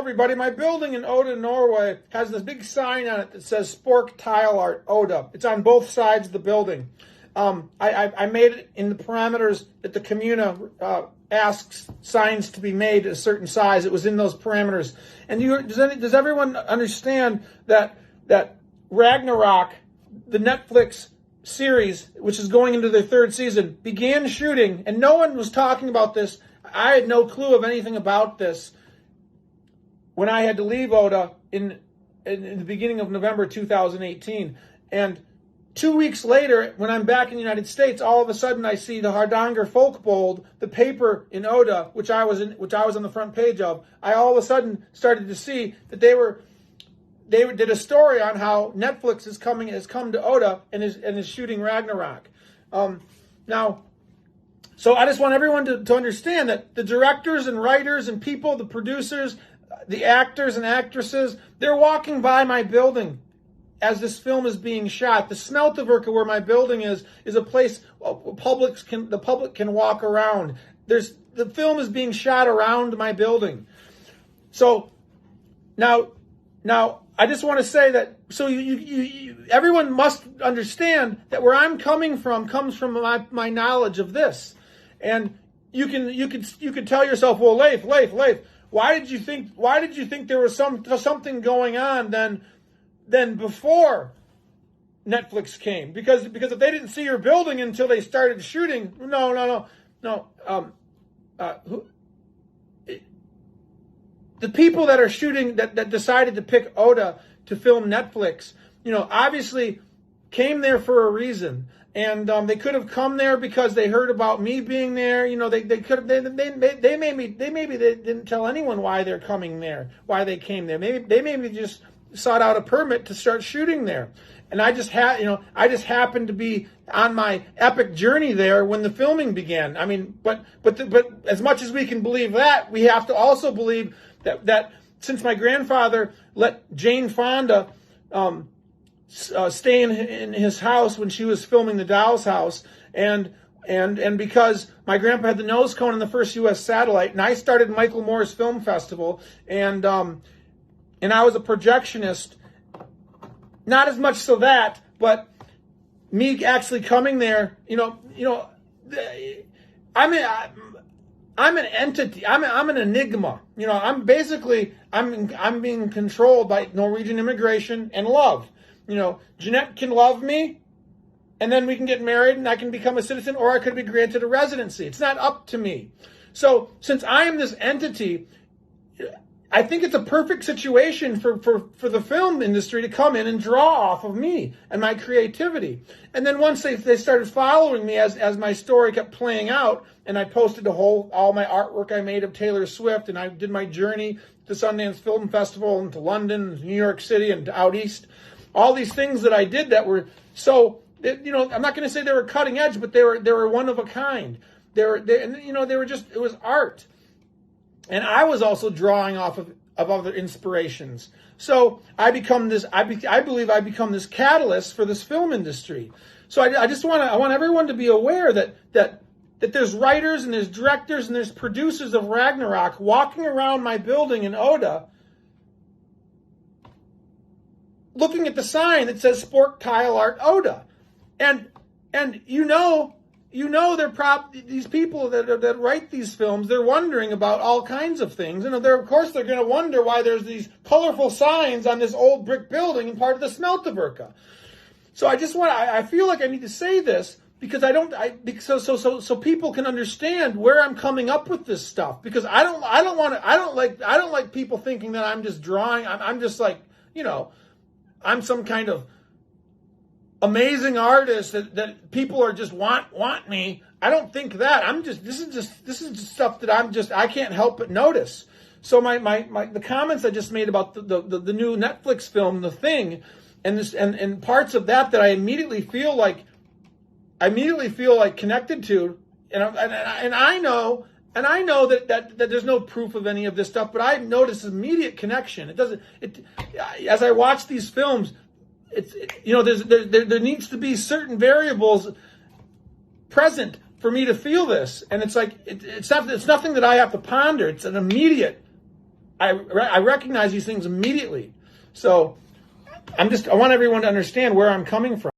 everybody. My building in Odda, Norway has this big sign on it that says Spørck Tile Art, Odda. It's on both sides of the building. I made it in the parameters that the Communa asks signs to be made a certain size. It was in those parameters. And does everyone understand that Ragnarok, the Netflix series, which is going into their third season, began shooting, and no one was talking about this. I had no clue of anything about this when I had to leave Odda in the beginning of November 2018. And 2 weeks later, when I'm back in the United States, all of a sudden I see the Hardanger Folkbold, the paper in Odda, which I was on the front page of. I all of a sudden started to see that they did a story on how Netflix has come to Odda and is shooting Ragnarok. Now, so I just want everyone to understand that the directors and writers and people, the producers, the actors and actresses, they're walking by my building as this film is being shot. The Smelteverke, where my building is a place the public can walk around. The film is being shot around my building. So now I just want to say that, so everyone must understand that where I'm coming from comes from my knowledge of this. And you could tell yourself, well, Leif, why did you think there was something going on then before Netflix came? Because if they didn't see your building until they started shooting, no. The people that are shooting, that decided to pick Odda to film Netflix, obviously came there for a reason. And they could have come there because they heard about me being there. They didn't tell anyone why they're coming there, why they came there. Maybe just sought out a permit to start shooting there. And I just happened to be on my epic journey there when the filming began. I mean, but as much as we can believe that, we have to also believe that since my grandfather let Jane Fonda stay in his house when she was filming The Doll's House, and because my grandpa had the nose cone in the first U.S. satellite, and I started Michael Moore's Film Festival, and I was a projectionist. Not as much so that, but me actually coming there, I'm an entity. I'm an enigma. I'm being controlled by Norwegian immigration and love. Jeanette can love me, and then we can get married, and I can become a citizen, or I could be granted a residency. It's not up to me. So since I am this entity, I think it's a perfect situation for the film industry to come in and draw off of me and my creativity. And then once they started following me as my story kept playing out, and I posted all my artwork I made of Taylor Swift, and I did my journey to Sundance Film Festival and to London, and New York City, and out east. All these things that I did that were I'm not going to say they were cutting edge, but they were one of a kind. They were just, it was art. And I was also drawing off of other inspirations. So I believe I become this catalyst for this film industry. So I want everyone to be aware that there's writers and there's directors and there's producers of Ragnarok walking around my building in Odda, looking at the sign that says Spørck Tile Art Odda. And these people that write these films, they're wondering about all kinds of things. Of course they're going to wonder why there's these colorful signs on this old brick building in part of the Smelteverke. So I feel like I need to say this because so people can understand where I'm coming up with this stuff, because I don't like people thinking that I'm just drawing. I'm just like, I'm some kind of amazing artist that people are just want me. I don't think that. This is just stuff that I can't help but notice. So the comments I just made about the new Netflix film, The Thing, and parts of that I immediately feel like connected to, and I know that there's no proof of any of this stuff, but I noticed immediate connection. As I watch these films, there needs to be certain variables present for me to feel this, and it's like it's nothing that I have to ponder. It's an immediate I recognize these things immediately. So I want everyone to understand where I'm coming from.